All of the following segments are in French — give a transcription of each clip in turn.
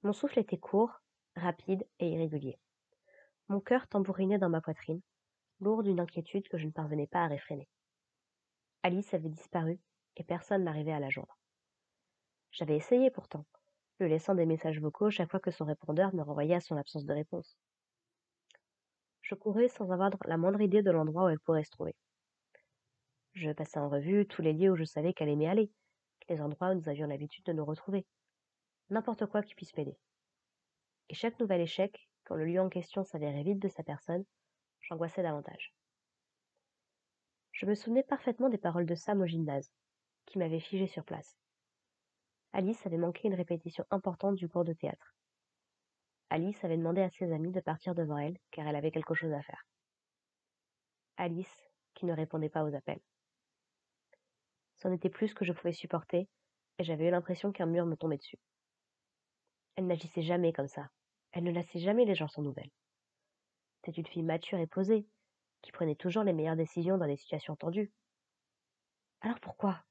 Mon souffle était court, rapide et irrégulier. Mon cœur tambourinait dans ma poitrine, lourd d'une inquiétude que je ne parvenais pas à réfréner. Alice avait disparu et personne n'arrivait à la joindre. J'avais essayé pourtant, lui laissant des messages vocaux chaque fois que son répondeur me renvoyait à son absence de réponse. Je courais sans avoir la moindre idée de l'endroit où elle pourrait se trouver. Je passais en revue tous les lieux où je savais qu'elle aimait aller, les endroits où nous avions l'habitude de nous retrouver, n'importe quoi qui puisse m'aider. Et chaque nouvel échec, quand le lieu en question s'avérait vide de sa personne, j'angoissais davantage. Je me souvenais parfaitement des paroles de Sam au gymnase, qui m'avaient figé sur place. Alice avait manqué une répétition importante du cours de théâtre. Alice avait demandé à ses amis de partir devant elle, car elle avait quelque chose à faire. Alice, qui ne répondait pas aux appels. C'en était plus que je pouvais supporter, et j'avais eu l'impression qu'un mur me tombait dessus. Elle n'agissait jamais comme ça. Elle ne laissait jamais les gens sans nouvelles. C'était une fille mature et posée, qui prenait toujours les meilleures décisions dans les situations tendues. Alors pourquoi?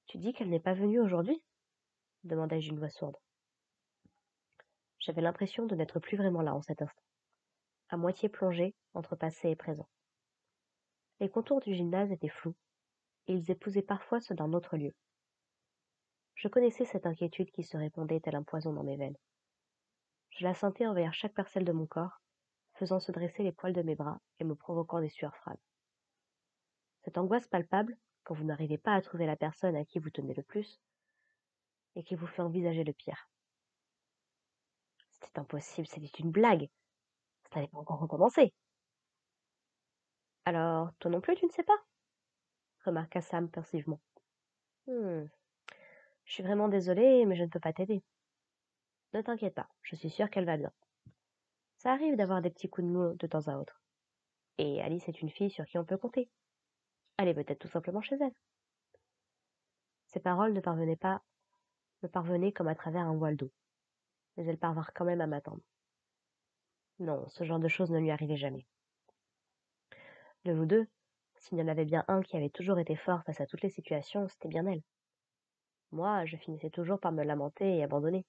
Tu dis qu'elle n'est pas venue aujourd'hui? Demandai-je d'une voix sourde. J'avais l'impression de n'être plus vraiment là en cet instant, à moitié plongée entre passé et présent. Les contours du gymnase étaient flous, et ils épousaient parfois ceux d'un autre lieu. Je connaissais cette inquiétude qui se répandait tel un poison dans mes veines. Je la sentais envers chaque parcelle de mon corps, faisant se dresser les poils de mes bras et me provoquant des sueurs froides. Cette angoisse palpable, quand vous n'arrivez pas à trouver la personne à qui vous tenez le plus, et qui vous fait envisager le pire. C'était impossible, c'était une blague. Ça n'avait pas encore recommencé. Alors, toi non plus, tu ne sais pas? Remarqua Sam pensivement. Je suis vraiment désolée, mais je ne peux pas t'aider. Ne t'inquiète pas, je suis sûre qu'elle va bien. Ça arrive d'avoir des petits coups de mou de temps à autre. Et Alice est une fille sur qui on peut compter. Elle est peut-être tout simplement chez elle. Ces paroles me parvenaient comme à travers un voile d'eau, mais elles parvinrent quand même à m'attendre. Non, ce genre de choses ne lui arrivait jamais. De nous deux, s'il y en avait bien un qui avait toujours été fort face à toutes les situations, c'était bien elle. Moi, je finissais toujours par me lamenter et abandonner.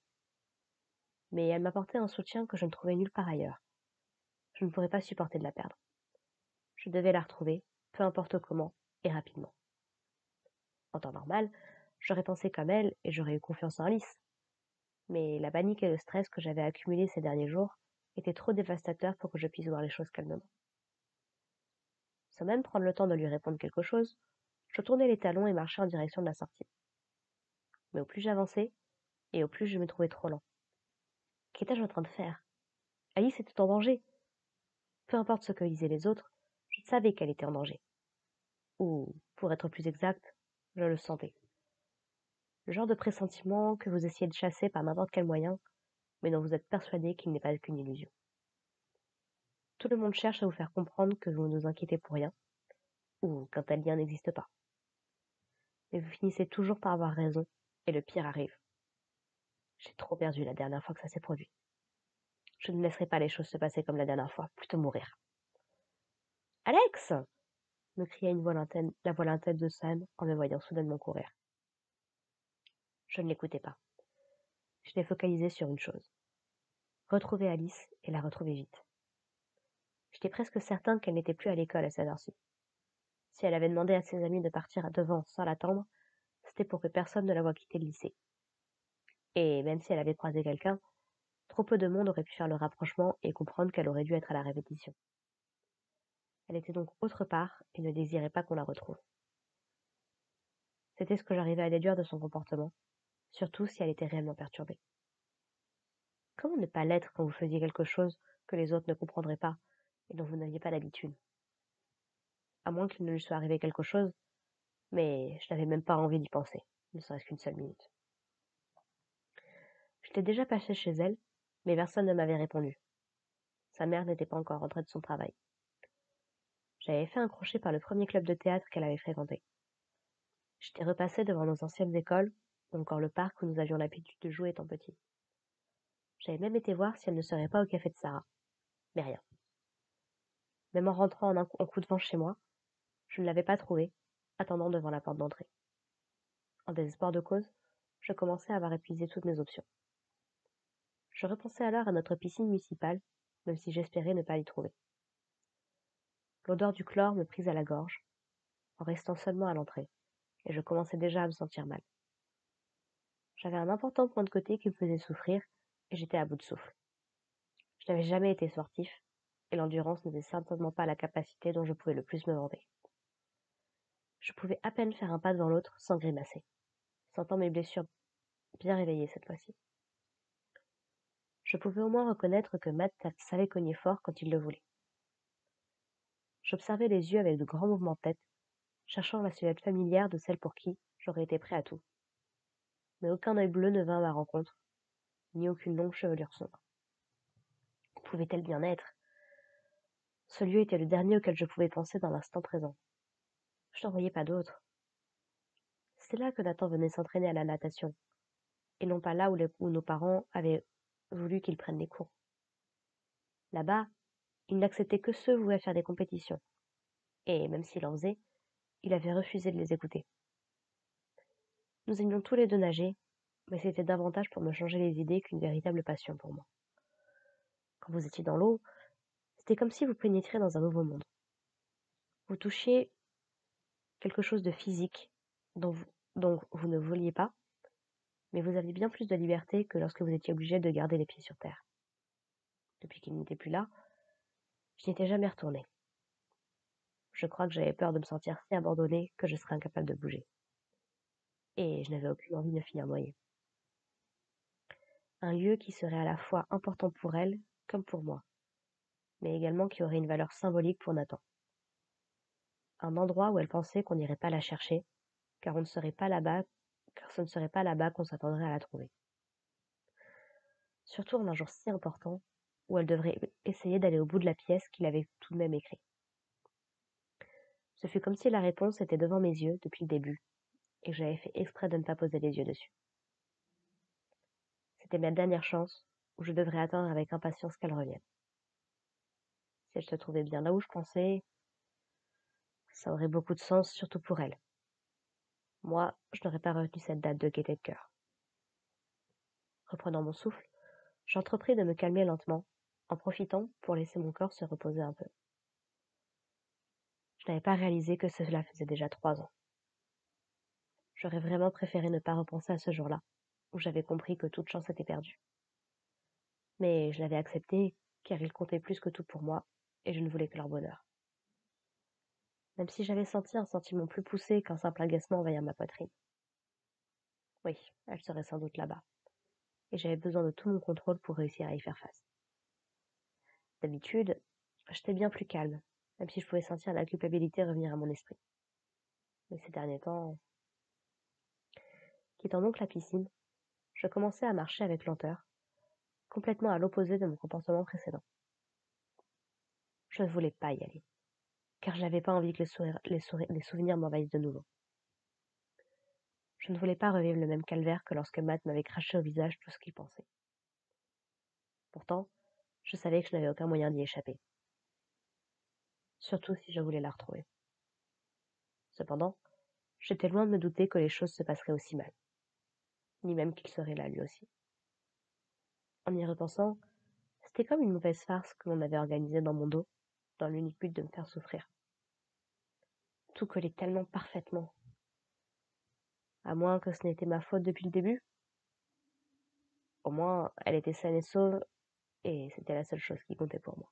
Mais elle m'apportait un soutien que je ne trouvais nulle part ailleurs. Je ne pourrais pas supporter de la perdre. Je devais la retrouver, peu importe comment, et rapidement. En temps normal, j'aurais pensé comme elle et j'aurais eu confiance en Alice. Mais la panique et le stress que j'avais accumulés ces derniers jours étaient trop dévastateurs pour que je puisse voir les choses calmement. Sans même prendre le temps de lui répondre quelque chose, je tournai les talons et marchai en direction de la sortie. Mais au plus j'avançais, et au plus je me trouvais trop lent. Qu'étais-je en train de faire? Alice était en danger. Peu importe ce que disaient les autres, je savais qu'elle était en danger. Ou, pour être plus exact, je le sentais. Le genre de pressentiment que vous essayez de chasser par n'importe quel moyen, mais dont vous êtes persuadé qu'il n'est pas qu'une illusion. Tout le monde cherche à vous faire comprendre que vous ne vous inquiétez pour rien, ou qu'un tel lien n'existe pas. Mais vous finissez toujours par avoir raison, et le pire arrive. J'ai trop perdu la dernière fois que ça s'est produit. Je ne laisserai pas les choses se passer comme la dernière fois, plutôt mourir. Alex! Me cria la voix lointaine de Sam en me voyant soudainement courir. Je ne l'écoutais pas. J'étais focalisée sur une chose. Retrouver Alice et la retrouver vite. J'étais presque certain qu'elle n'était plus à l'école à cette heure-ci. Si elle avait demandé à ses amis de partir à devant sans l'attendre, c'était pour que personne ne la voie quitter le lycée. Et même si elle avait croisé quelqu'un, trop peu de monde aurait pu faire le rapprochement et comprendre qu'elle aurait dû être à la répétition. Elle était donc autre part et ne désirait pas qu'on la retrouve. C'était ce que j'arrivais à déduire de son comportement, surtout si elle était réellement perturbée. Comment ne pas l'être quand vous faisiez quelque chose que les autres ne comprendraient pas et dont vous n'aviez pas l'habitude? À moins qu'il ne lui soit arrivé quelque chose, mais je n'avais même pas envie d'y penser, ne serait-ce qu'une seule minute. J'étais déjà passée chez elle, mais personne ne m'avait répondu. Sa mère n'était pas encore rentrée de son travail. J'avais fait un crochet par le premier club de théâtre qu'elle avait fréquenté. J'étais repassée devant nos anciennes écoles, ou encore le parc où nous avions l'habitude de jouer étant petits. J'avais même été voir si elle ne serait pas au café de Sarah, mais rien. Même en rentrant en coup de vent chez moi, je ne l'avais pas trouvée, attendant devant la porte d'entrée. En désespoir de cause, je commençais à avoir épuisé toutes mes options. Je repensais alors à notre piscine municipale, même si j'espérais ne pas l'y trouver. L'odeur du chlore me prit à la gorge, en restant seulement à l'entrée, et je commençais déjà à me sentir mal. J'avais un important point de côté qui me faisait souffrir, et j'étais à bout de souffle. Je n'avais jamais été sportif, et l'endurance n'était certainement pas la capacité dont je pouvais le plus me vanter. Je pouvais à peine faire un pas devant l'autre sans grimacer, sentant mes blessures bien réveillées cette fois-ci. Je pouvais au moins reconnaître que Matt savait cogner fort quand il le voulait. J'observais les yeux avec de grands mouvements de tête, cherchant la silhouette familière de celle pour qui j'aurais été prêt à tout. Mais aucun œil bleu ne vint à ma rencontre, ni aucune longue chevelure sombre. Pouvait-elle bien être? Ce lieu était le dernier auquel je pouvais penser dans l'instant présent. Je n'en voyais pas d'autre. C'est là que Nathan venait s'entraîner à la natation, et non pas là où nos parents avaient voulu qu'il prenne les cours. Là-bas, il n'acceptait que ceux voués à faire des compétitions, et même s'il en faisait, il avait refusé de les écouter. Nous aimions tous les deux nager, mais c'était davantage pour me changer les idées qu'une véritable passion pour moi. Quand vous étiez dans l'eau, c'était comme si vous pénétriez dans un nouveau monde. Vous touchiez quelque chose de physique dont vous ne vouliez pas, mais vous aviez bien plus de liberté que lorsque vous étiez obligé de garder les pieds sur terre. Depuis qu'il n'était plus là, je n'y étais jamais retournée. Je crois que j'avais peur de me sentir si abandonnée que je serais incapable de bouger. Et je n'avais aucune envie de finir noyée. Un lieu qui serait à la fois important pour elle comme pour moi, mais également qui aurait une valeur symbolique pour Nathan. Un endroit où elle pensait qu'on n'irait pas la chercher, car ce ne serait pas là-bas qu'on s'attendrait à la trouver. Surtout en un jour si important, où elle devrait essayer d'aller au bout de la pièce qu'il avait tout de même écrite. Ce fut comme si la réponse était devant mes yeux depuis le début, et que j'avais fait exprès de ne pas poser les yeux dessus. C'était ma dernière chance, où je devrais attendre avec impatience qu'elle revienne. Si elle se trouvait bien là où je pensais, ça aurait beaucoup de sens, surtout pour elle. Moi, je n'aurais pas retenu cette date de gaieté de cœur. Reprenant mon souffle, j'entrepris de me calmer lentement, en profitant pour laisser mon corps se reposer un peu. Je n'avais pas réalisé que cela faisait déjà 3 ans. J'aurais vraiment préféré ne pas repenser à ce jour-là, où j'avais compris que toute chance était perdue. Mais je l'avais accepté, car il comptait plus que tout pour moi, et je ne voulais que leur bonheur. Même si j'avais senti un sentiment plus poussé qu'un simple agacement envahir ma poitrine. Oui, elle serait sans doute là-bas, et j'avais besoin de tout mon contrôle pour réussir à y faire face. D'habitude, j'étais bien plus calme, même si je pouvais sentir la culpabilité revenir à mon esprit. Mais ces derniers temps, quittant donc la piscine, je commençais à marcher avec lenteur, complètement à l'opposé de mon comportement précédent. Je ne voulais pas y aller, car je n'avais pas envie que les souvenirs m'envahissent de nouveau. Je ne voulais pas revivre le même calvaire que lorsque Matt m'avait craché au visage tout ce qu'il pensait. Pourtant, je savais que je n'avais aucun moyen d'y échapper, surtout si je voulais la retrouver. Cependant, j'étais loin de me douter que les choses se passeraient aussi mal, ni même qu'il serait là lui aussi. En y repensant, c'était comme une mauvaise farce que l'on avait organisée dans mon dos, dans l'unique but de me faire souffrir. Tout collait tellement parfaitement. À moins que ce n'était ma faute depuis le début. Au moins, elle était saine et sauve, et c'était la seule chose qui comptait pour moi.